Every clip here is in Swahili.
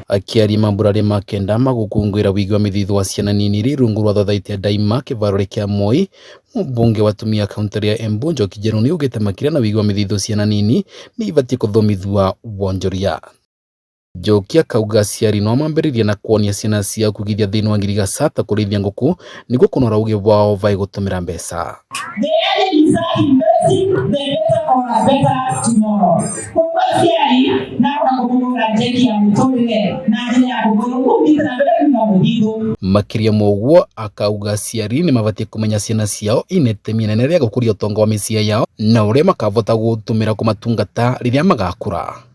akiaria mambura makenda magukungwira wigi wa mithithu wa ciana nini ri rungu rwa thathaiti ya Daima kivaruri kia Moi, mbunge wa tumia kaunti ya Embu Njoki Njerũ ni ugite makira na wigi wa mithithu ciana nini ni ibatie kuthomithua wonjoria. Njoki akauga aciari no mambĩrĩrie na kuonia ciana ciao kugithia thiini wa ngirigaca ta kurĩithia nguku niguo kunora ugi wao vai gutumira mbeca. Makiria moguo akauga aciari ni mabatie kumenya ciana ciao inetemi nene ria gukuria utonga wa mĩciĩ yao na uria makavota gutumira kumatungata riria magakura.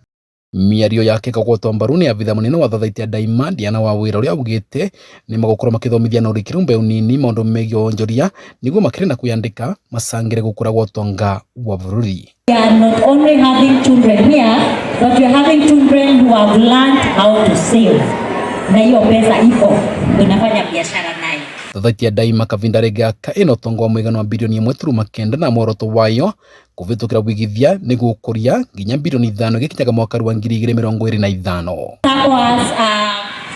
Miario yake kagwatwo mbaru ni abitha munene wa thathaiti ya Daima Diana Wawira uria augite ni magukorwo makithomithia na urikiru mbeu nini maundu megie wonjoria niguo makire na kuyandika macangire gukura gwa utonga wa bururi. We are not only having children here, but we are having children who have learned how to save. Na hiyo pesa ipo, tunafanya biashara nayo. Thathaiti ya Daima kavinda regaka ina utonga wa mwigana wa bilioni 1.9 na mworoto wayo kuvitukira wigithia ni gukuria nginya bilioni 5 gikinyaga mwaka wa 2025. Sacco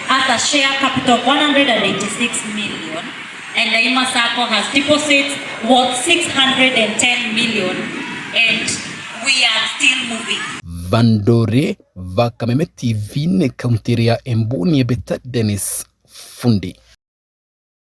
has a share capital of 186 million and Daima Sacco has deposits worth 610 million and we are still moving. Vandore va Kameme TV ne kaunti ya Embu ni Beta Dennis Fundi.